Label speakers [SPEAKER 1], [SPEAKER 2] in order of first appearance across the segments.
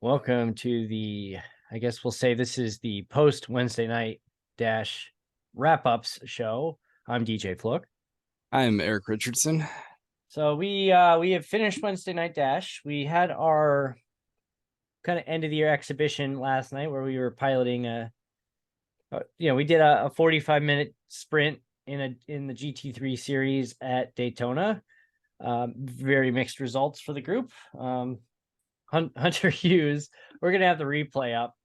[SPEAKER 1] Welcome to I guess we'll say this is the post Wednesday night dash wrap ups show. I'm DJ Flook.
[SPEAKER 2] I'm Eric Richardson.
[SPEAKER 1] So we have finished Wednesday night dash. We had our kind of end of the year exhibition last night where we were piloting we did a 45-minute sprint in the GT3 series at Daytona. Very mixed results for the group. Hunter Hughes, we're gonna have the replay up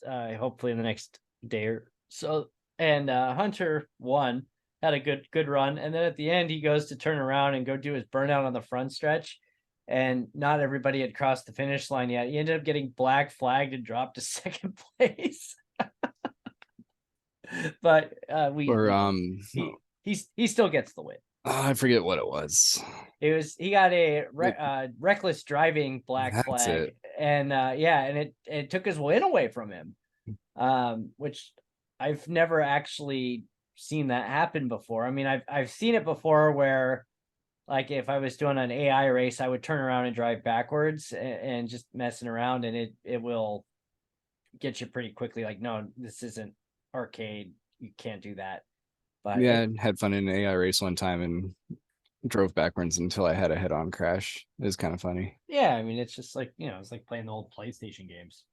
[SPEAKER 1] hopefully in the next day or so. And Hunter won, had a good run, and then at the end he goes to turn around and go do his burnout on the front stretch, and not everybody had crossed the finish line yet. He ended up getting black flagged and dropped to second place. But he still gets the win.
[SPEAKER 2] I forget what it was.
[SPEAKER 1] He got a reckless driving black flag, and it took his win away from him, which I've never actually seen that happen before. I mean, I've seen it before where, like, if I was doing an AI race, I would turn around and drive backwards and just messing around, and it will get you pretty quickly. Like, no, this isn't arcade. You can't do that. But
[SPEAKER 2] yeah, I had fun in an AI race one time and drove backwards until I had a head-on crash. It was kind of funny.
[SPEAKER 1] Yeah, I mean, it's just like, it's like playing the old PlayStation games.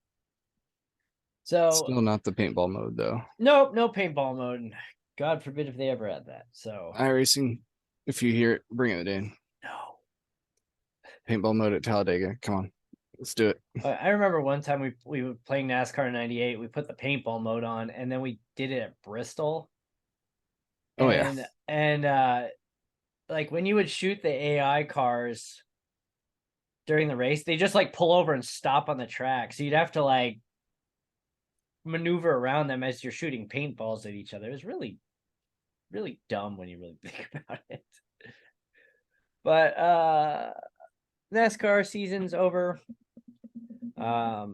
[SPEAKER 1] So
[SPEAKER 2] still not the paintball mode though.
[SPEAKER 1] No paintball mode, and God forbid if they ever had that. So
[SPEAKER 2] iRacing, if you hear it, bring it in.
[SPEAKER 1] No
[SPEAKER 2] paintball mode at Talladega. Come on, let's do it.
[SPEAKER 1] I remember one time we were playing NASCAR '98. We put the paintball mode on, and then we did it at Bristol.
[SPEAKER 2] Oh yeah,
[SPEAKER 1] and like when you would shoot the AI cars during the race, they just like pull over and stop on the track. So you'd have to like maneuver around them as you're shooting paintballs at each other. It was really, really dumb when you really think about it. But NASCAR season's over. Coy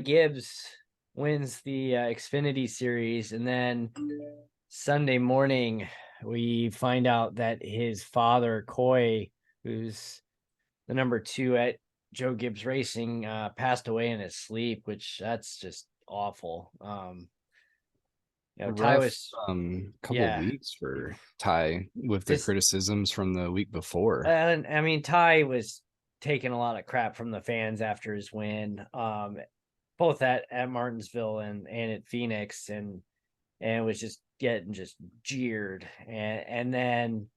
[SPEAKER 1] Gibbs wins the Xfinity series, and then Sunday morning we find out that his father, Coy, who's the number 2 at Joe Gibbs Racing, passed away in his sleep, which that's just awful.
[SPEAKER 2] Ty was couple of weeks for Ty with the criticisms from the week before.
[SPEAKER 1] And I mean, Ty was taking a lot of crap from the fans after his win, both at Martinsville and at Phoenix, and was just getting just jeered. And then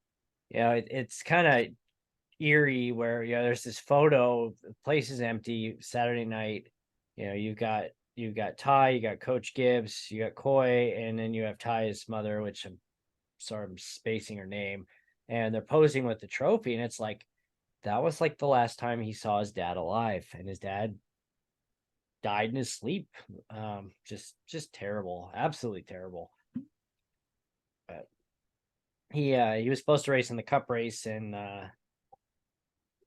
[SPEAKER 1] it's kind of eerie where there's this photo, the place is empty Saturday night. You've got Ty, you got Coach Gibbs, you got Coy, and then you have Ty's mother, which I'm sorry, I'm spacing her name, and they're posing with the trophy, and it's like that was like the last time he saw his dad alive, and his dad died in his sleep. Just terrible, absolutely terrible. But he was supposed to race in the Cup race, and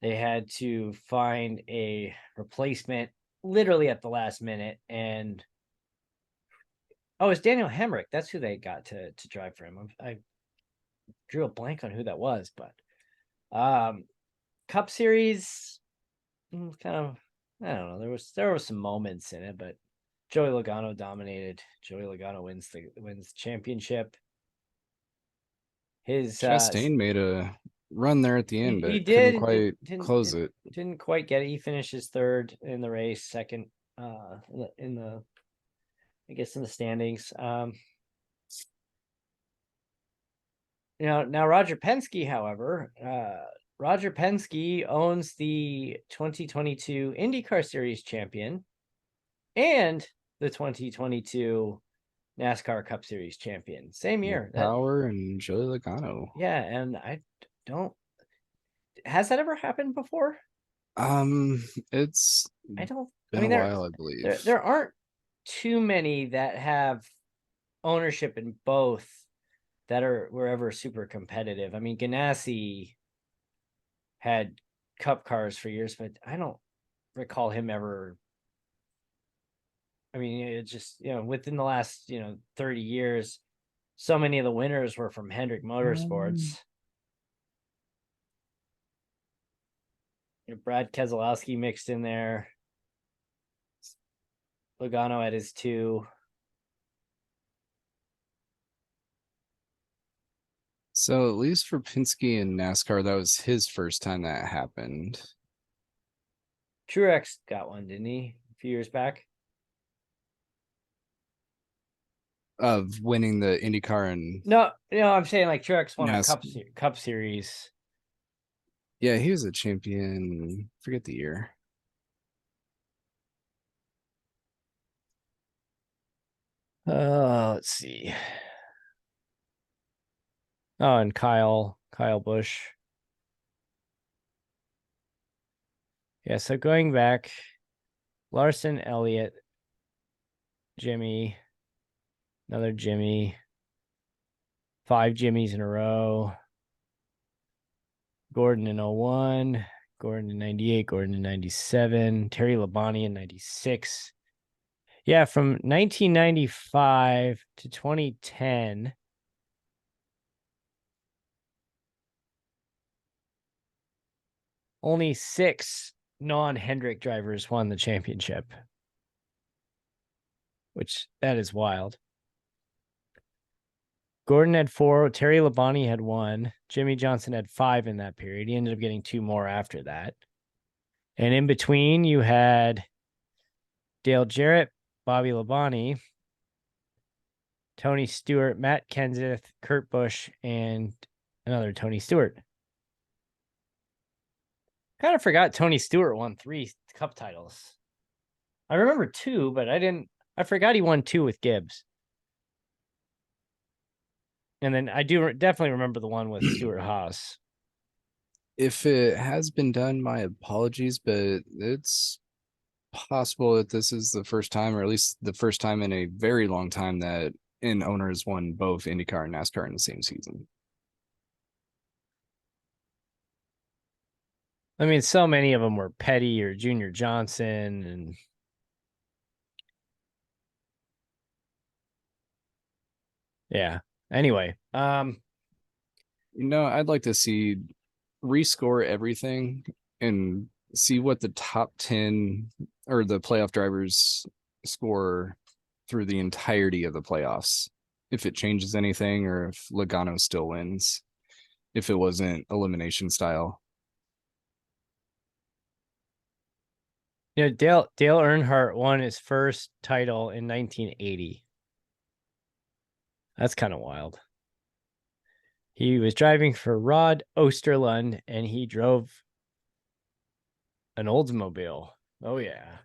[SPEAKER 1] they had to find a replacement literally at the last minute. And it's Daniel Hemrick. That's who they got to drive for him. I drew a blank on who that was, but Cup Series kind of, I don't know. There was some moments in it, but Joey Logano dominated. Joey Logano wins the championship.
[SPEAKER 2] Chastain made a run there at the end, but
[SPEAKER 1] he did
[SPEAKER 2] couldn't quite close it.
[SPEAKER 1] Didn't quite get it. He finishes third in the race, second in the I guess in the standings. Now Roger Penske, however, Roger Penske owns the 2022 IndyCar Series champion and the 2022 NASCAR Cup Series champion. Same year.
[SPEAKER 2] Power and Joey Logano.
[SPEAKER 1] Yeah, and I don't. Has that ever happened before?
[SPEAKER 2] It's
[SPEAKER 1] been
[SPEAKER 2] a while, I believe.
[SPEAKER 1] There aren't too many that have ownership in both that were ever super competitive. I mean, Ganassi had Cup cars for years, but I don't recall him ever. I mean, it just, within the last, 30 years, so many of the winners were from Hendrick Motorsports. Brad Keselowski mixed in there. Logano at his 2.
[SPEAKER 2] So at least for Penske and NASCAR, that was his first time that happened.
[SPEAKER 1] Truex got one, didn't he? A few years back.
[SPEAKER 2] Of winning the IndyCar and
[SPEAKER 1] No, I'm saying like Truex won a
[SPEAKER 2] NASCAR.
[SPEAKER 1] Cup Series.
[SPEAKER 2] Yeah, he was a champion. Forget the year.
[SPEAKER 1] Let's see. Oh, and Kyle Busch. Yeah, so going back, Larson, Elliott, Jimmy, another Jimmy, 5 Jimmys in a row. Gordon in 01, Gordon in 98, Gordon in 97, Terry Labonte in 96. Yeah, from 1995 to 2010. Only 6 non-Hendrick drivers won the championship, which that is wild. Gordon had 4, Terry Labonte had 1, Jimmy Johnson had 5 in that period. He ended up getting 2 more after that. And in between, you had Dale Jarrett, Bobby Labonte, Tony Stewart, Matt Kenseth, Kurt Busch, and another Tony Stewart. Kind of forgot Tony Stewart won 3 Cup titles. I remember 2, but I forgot he won 2 with Gibbs. And then I do definitely remember the one with Stuart Haas.
[SPEAKER 2] If it has been done, my apologies, but it's possible that this is the first time, or at least the first time in a very long time, that an owner has won both IndyCar and NASCAR in the same season.
[SPEAKER 1] I mean, so many of them were Petty or Junior Johnson, and yeah. Anyway,
[SPEAKER 2] I'd like to see rescore everything and see what the top 10 or the playoff drivers score through the entirety of the playoffs. If it changes anything, or if Logano still wins, if it wasn't elimination style.
[SPEAKER 1] Dale Earnhardt won his first title in 1980. That's kind of wild. He was driving for Rod Osterlund, and he drove an Oldsmobile. Oh, yeah.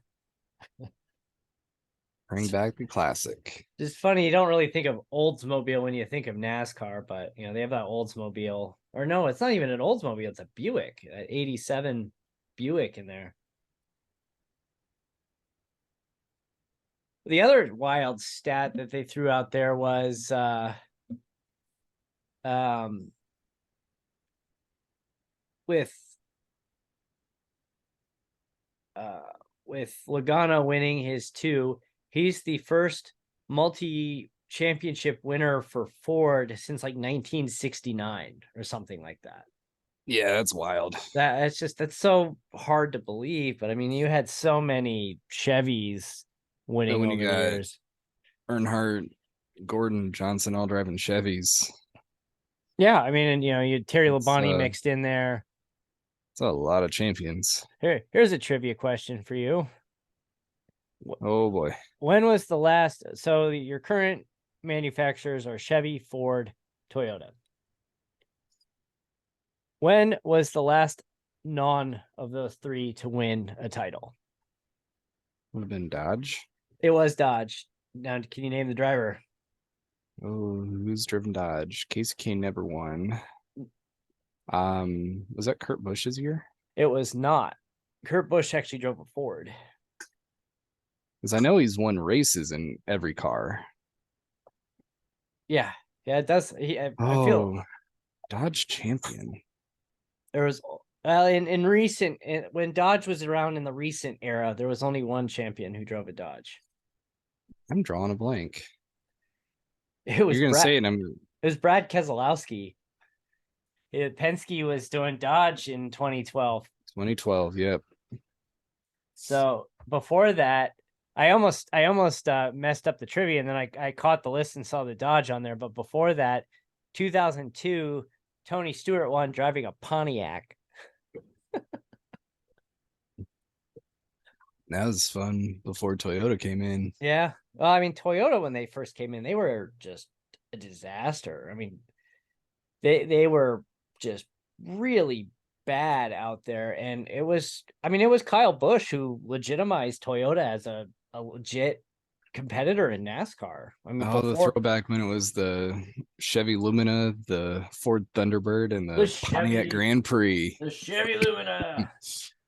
[SPEAKER 2] Bring back the classic.
[SPEAKER 1] It's funny, you don't really think of Oldsmobile when you think of NASCAR, but, they have that Oldsmobile. Or no, it's not even an Oldsmobile. It's a Buick, an 87 Buick in there. The other wild stat that they threw out there was with Logano winning his 2, he's the first multi-championship winner for Ford since like 1969 or something like that.
[SPEAKER 2] Yeah, that's wild.
[SPEAKER 1] That's so hard to believe, but I mean, you had so many Chevys winning
[SPEAKER 2] when
[SPEAKER 1] over
[SPEAKER 2] you
[SPEAKER 1] the
[SPEAKER 2] got
[SPEAKER 1] years.
[SPEAKER 2] Earnhardt, Gordon, Johnson all driving Chevys.
[SPEAKER 1] Yeah, I mean, and you had Terry Labonte mixed in there.
[SPEAKER 2] It's a lot of champions.
[SPEAKER 1] Here's a trivia question for you.
[SPEAKER 2] Oh boy.
[SPEAKER 1] When was the last? So your current manufacturers are Chevy, Ford, Toyota. When was the last none of those 3 to win a title?
[SPEAKER 2] Would have been Dodge.
[SPEAKER 1] It was Dodge. Now, can you name the driver?
[SPEAKER 2] Oh, who's driven Dodge? Casey Kane never won. Was that Kurt Busch's year?
[SPEAKER 1] It was not. Kurt Busch actually drove a Ford.
[SPEAKER 2] Because I know he's won races in every car.
[SPEAKER 1] Yeah, it does. I feel
[SPEAKER 2] Dodge champion.
[SPEAKER 1] There was in recent when Dodge was around in the recent era, there was only one champion who drove a Dodge.
[SPEAKER 2] I'm drawing a blank.
[SPEAKER 1] It was
[SPEAKER 2] You're gonna say it.
[SPEAKER 1] It was Brad Keselowski. Penske was doing Dodge in 2012.
[SPEAKER 2] 2012. Yep.
[SPEAKER 1] So before that, I almost messed up the trivia, and then I caught the list and saw the Dodge on there. But before that, 2002, Tony Stewart won driving a Pontiac.
[SPEAKER 2] That was fun before Toyota came in.
[SPEAKER 1] Yeah. Well, I mean, Toyota, when they first came in, they were just a disaster. I mean, they were just really bad out there. And it was Kyle Busch who legitimized Toyota as a legit competitor in NASCAR. I mean,
[SPEAKER 2] Oh, the throwback when it was the Chevy Lumina, the Ford Thunderbird, and the Pontiac Grand Prix.
[SPEAKER 1] The Chevy Lumina.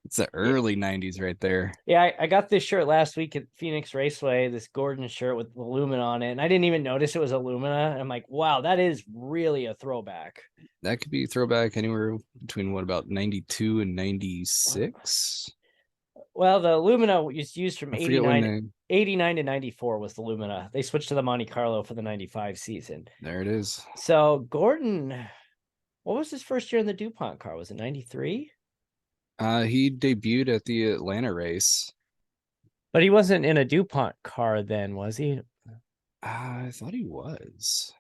[SPEAKER 2] It's the early 90s right there.
[SPEAKER 1] Yeah, I got this shirt last week at Phoenix Raceway, this Gordon shirt with the Lumina on it, and I didn't even notice it was a Lumina. And I'm like, wow, that is really a throwback.
[SPEAKER 2] That could be throwback anywhere between what, about 92 and 96?
[SPEAKER 1] Well, the Lumina was used from 89 to 94 was the Lumina. They switched to the Monte Carlo for the 95 season.
[SPEAKER 2] There it is.
[SPEAKER 1] So Gordon, what was his first year in the DuPont car? Was it 93?
[SPEAKER 2] He debuted at the Atlanta race.
[SPEAKER 1] But he wasn't in a DuPont car then, was he?
[SPEAKER 2] I thought he was.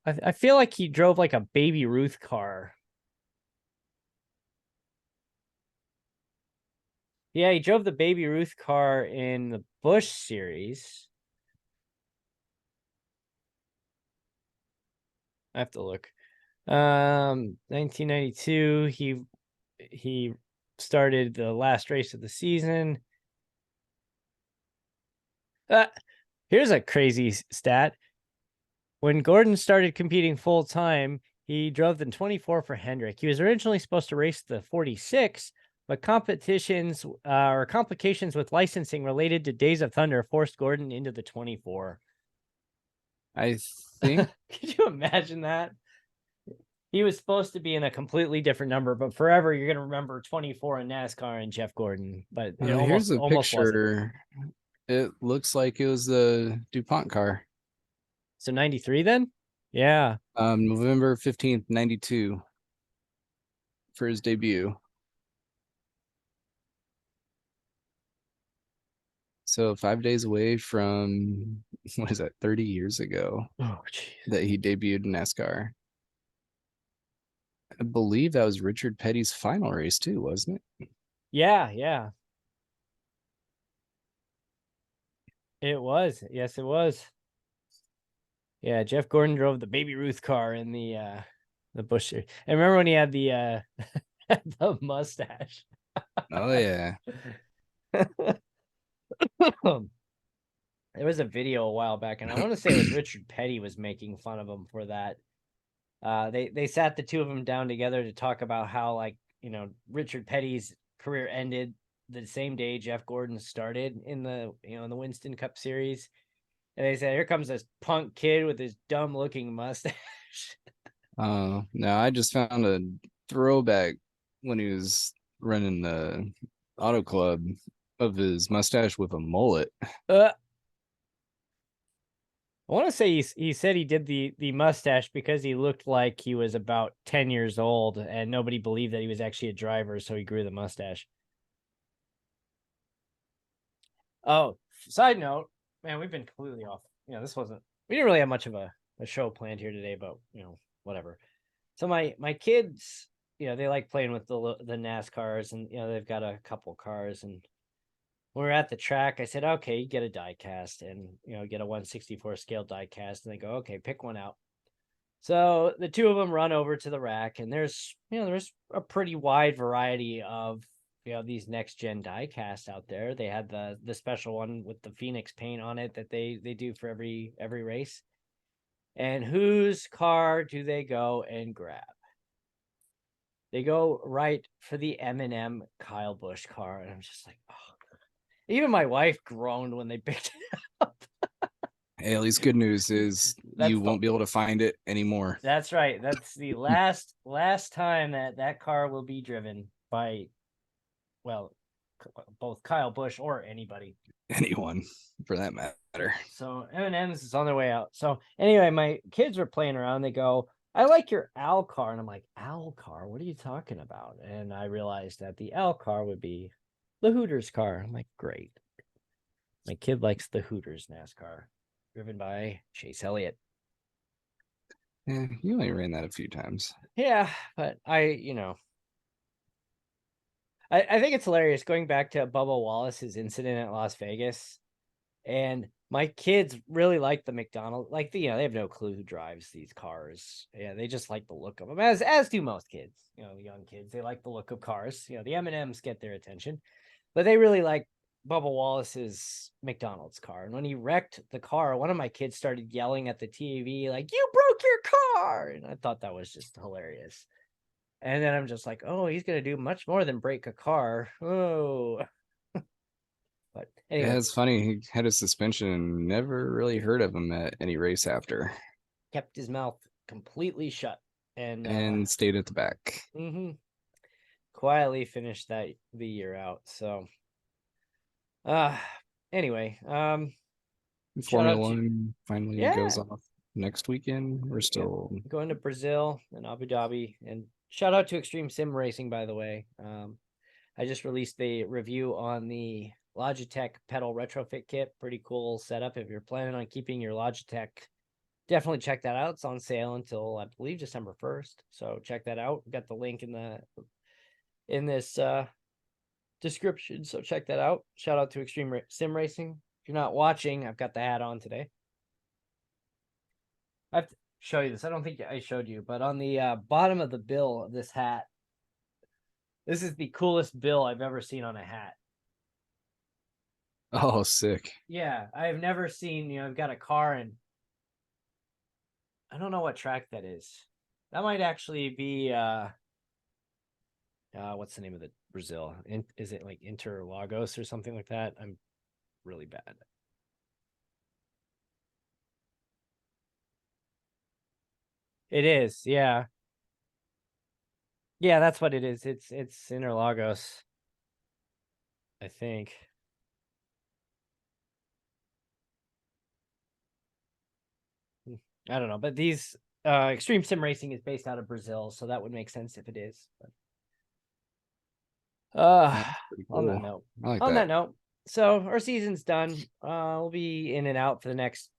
[SPEAKER 1] I feel like he drove like a Baby Ruth car. Yeah, he drove the Baby Ruth car in the Busch series. I have to look. 1992, he started the last race of the season. Here's a crazy stat. When Gordon started competing full time, he drove the 24 for Hendrick. He was originally supposed to race the 46, but complications with licensing related to Days of Thunder forced Gordon into the 24.
[SPEAKER 2] I think.
[SPEAKER 1] Could you imagine that? He was supposed to be in a completely different number, but forever you're going to remember 24 in NASCAR and Jeff Gordon. But
[SPEAKER 2] here's a picture. It looks like it was the DuPont car.
[SPEAKER 1] So 93 then? Yeah.
[SPEAKER 2] November 15th, 92 for his debut. So 5 days away from, what is that, 30 years ago that he debuted in NASCAR. I believe that was Richard Petty's final race too, wasn't it?
[SPEAKER 1] Yeah, yeah. It was. Yes, it was. Yeah, Jeff Gordon drove the Baby Ruth car in the Busch series. And remember when he had the the mustache?
[SPEAKER 2] Oh yeah.
[SPEAKER 1] There was a video a while back, and I want to say it was Richard Petty was making fun of him for that. They sat the two of them down together to talk about how, like, Richard Petty's career ended the same day Jeff Gordon started in the in the Winston Cup series. And they said, here comes this punk kid with his dumb looking mustache.
[SPEAKER 2] Oh, no, I just found a throwback when he was running the auto club of his mustache with a mullet.
[SPEAKER 1] I want to say he said he did the mustache because he looked like he was about 10 years old and nobody believed that he was actually a driver, so he grew the mustache. Oh, side note, man, we've been completely off. We didn't really have much of a show planned here today, but whatever. So my kids, they like playing with the NASCARs, and they've got a couple cars. And when we're at the track, I said, okay, you get a die cast and get a 1/64 scale die cast, and they go, okay, pick one out. So the two of them run over to the rack, and there's a pretty wide variety of these next gen die casts out there. They had the special one with the Phoenix paint on it that they do for every race. And whose car do they go and grab? They go right for the M&M Kyle Busch car, and I'm just like, oh. Even my wife groaned when they picked it up.
[SPEAKER 2] Hey, at least good news is you won't be able to find it anymore.
[SPEAKER 1] That's right. That's the last time that car will be driven by, well, both Kyle Busch or anybody.
[SPEAKER 2] Anyone, for that matter.
[SPEAKER 1] So M&M's is on their way out. So anyway, my kids were playing around. They go, I like your Al car. And I'm like, Al car? What are you talking about? And I realized that the Al car would be the Hooters car. I'm like, great. My kid likes the Hooters NASCAR, driven by Chase Elliott.
[SPEAKER 2] Yeah, you only ran that a few times.
[SPEAKER 1] Yeah, but I think it's hilarious going back to Bubba Wallace's incident at Las Vegas. And my kids really like the McDonald, like they have no clue who drives these cars. Yeah, they just like the look of them, as do most kids. The young kids, they like the look of cars. The M&Ms get their attention, but they really like Bubba Wallace's McDonald's car. And when he wrecked the car, one of my kids started yelling at the TV like, "You broke your car!" And I thought that was just hilarious. And then I'm just like, oh, he's gonna do much more than break a car. Oh, but anyway.
[SPEAKER 2] Yeah, it's funny. He had a suspension and never really heard of him at any race after.
[SPEAKER 1] Kept his mouth completely shut
[SPEAKER 2] and stayed at the back.
[SPEAKER 1] Quietly finished the year out. So anyway,
[SPEAKER 2] Formula One finally goes
[SPEAKER 1] yeah,
[SPEAKER 2] off next weekend. We're still
[SPEAKER 1] going to Brazil and Abu Dhabi. And shout out to Extreme Sim Racing, by the way. I just released the review on the Logitech pedal retrofit kit. Pretty cool setup. If you're planning on keeping your Logitech, definitely check that out. It's on sale until I believe December 1st. So check that out. Got the link in this description. So check that out. Shout out to Extreme Sim Racing. If you're not watching, I've got the hat on today. I have to show you this. I don't think I showed you, but on the bottom of the bill of this hat, this is the coolest bill I've ever seen on a hat.
[SPEAKER 2] Oh, sick.
[SPEAKER 1] Yeah, I have never seen, I've got a car and I don't know what track that is. That might actually be what's the name of the Brazil? Is it like Interlagos or something like that? I'm really bad. It is, yeah. Yeah, that's what it is. It's Interlagos, I think. I don't know, but these Extreme Sim Racing is based out of Brazil, so that would make sense if it is. But
[SPEAKER 2] Cool.
[SPEAKER 1] on that note,
[SPEAKER 2] that
[SPEAKER 1] note, so our season's done. We'll be in and out for the next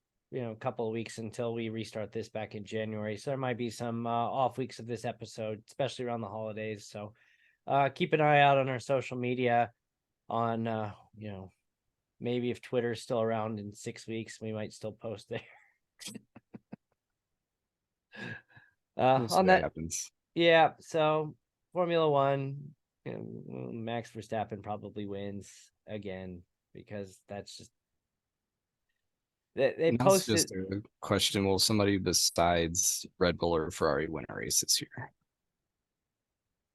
[SPEAKER 1] couple of weeks until we restart this back in January. So there might be some off weeks of this episode, especially around the holidays. So keep an eye out on our social media. On maybe if Twitter's still around in 6 weeks, we might still post there. On that happens. Yeah, so Formula One, Max Verstappen probably wins again because that's just they posted.
[SPEAKER 2] Just a question: will somebody besides Red Bull or Ferrari win a race this year?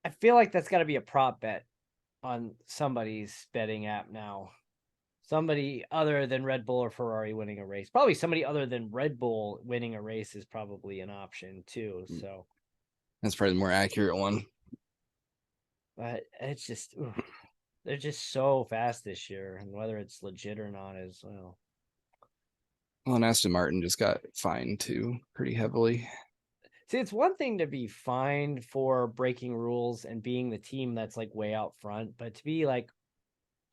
[SPEAKER 1] I feel like that's got to be a prop bet on somebody's betting app now. Somebody other than Red Bull or Ferrari winning a race. Probably somebody other than Red Bull winning a race is probably an option too. So
[SPEAKER 2] that's probably the more accurate one.
[SPEAKER 1] But it's just they're just so fast this year, and whether it's legit or not as well.
[SPEAKER 2] Well, and Aston Martin just got fined too, pretty heavily.
[SPEAKER 1] See, it's one thing to be fined for breaking rules and being the team that's like way out front, but to be like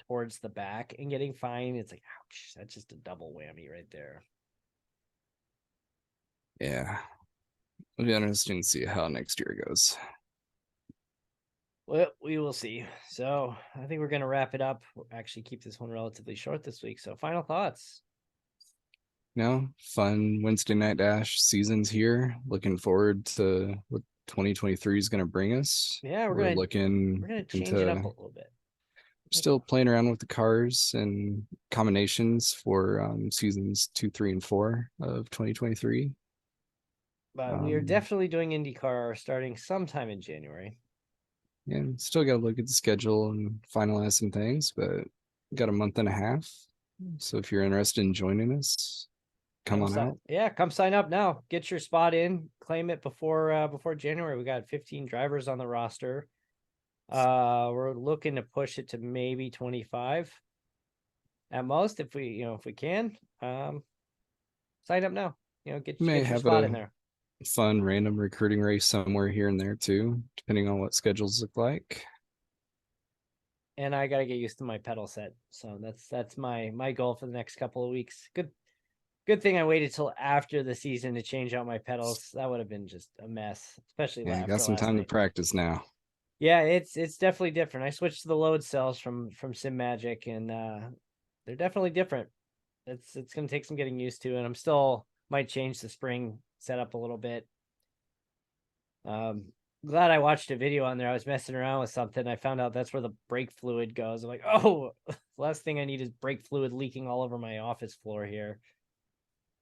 [SPEAKER 1] towards the back and getting fined, it's like, ouch, that's just a double whammy right there.
[SPEAKER 2] Yeah. It'll be interesting to see how next year goes.
[SPEAKER 1] Well, we will see. So I think we're going to wrap it up. We'll actually keep this one relatively short this week. So final thoughts.
[SPEAKER 2] Fun Wednesday night dash season's here. Looking forward to what 2023 is going to bring us.
[SPEAKER 1] Yeah, we're going to change it up a little bit.
[SPEAKER 2] Still playing around with the cars and combinations for seasons 2, 3, and 4 of 2023.
[SPEAKER 1] But we are definitely doing IndyCar starting sometime in January.
[SPEAKER 2] And still got to look at the schedule and finalize some things, but got a month and a half. So if you're interested in joining us, come on out.
[SPEAKER 1] Yeah, come sign up now. Get your spot in, claim it before January. We got 15 drivers on the roster. We're looking to push it to maybe 25 at most if we can. Sign up now. Get your spot in there.
[SPEAKER 2] fun random recruiting race somewhere here and there too, depending on what schedules look like.
[SPEAKER 1] And I gotta get used to my pedal set. So that's my goal for the next couple of weeks. Good thing I waited till after the season to change out my pedals. That would have been just a mess, especially
[SPEAKER 2] Yeah, got
[SPEAKER 1] after
[SPEAKER 2] some
[SPEAKER 1] last
[SPEAKER 2] time to
[SPEAKER 1] night.
[SPEAKER 2] practice now.
[SPEAKER 1] Yeah, it's definitely different. I switched to the load cells from Sim Magic, and they're definitely different. It's gonna take some getting used to, and I'm still might change the spring setup a little bit. Glad I watched a video on there. I was messing around with something. I found out that's where the brake fluid goes. I'm like, oh, last thing I need is brake fluid leaking all over my office floor here.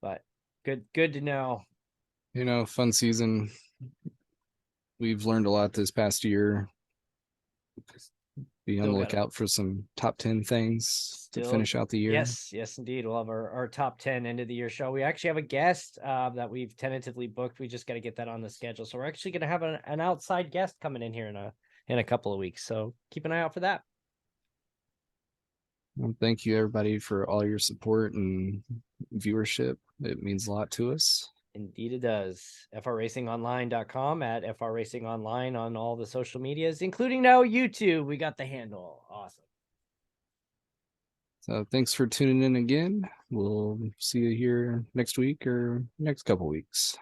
[SPEAKER 1] But good to know.
[SPEAKER 2] Fun season. We've learned a lot this past year. Be on
[SPEAKER 1] Still
[SPEAKER 2] the
[SPEAKER 1] got
[SPEAKER 2] lookout for some top 10 things to finish out the year.
[SPEAKER 1] Yes, indeed. We'll have our top 10 end of the year show. We actually have a guest that we've tentatively booked. We just got to get that on the schedule. So we're actually going to have an outside guest coming in here in a couple of weeks. So keep an eye out for that.
[SPEAKER 2] Well, thank you everybody for all your support and viewership. It means a lot to us.
[SPEAKER 1] Indeed it does. frracingonline.com, at frracingonline on all the social medias, including now YouTube. We got the handle. Awesome.
[SPEAKER 2] So thanks for tuning in again. We'll see you here next week or next couple weeks.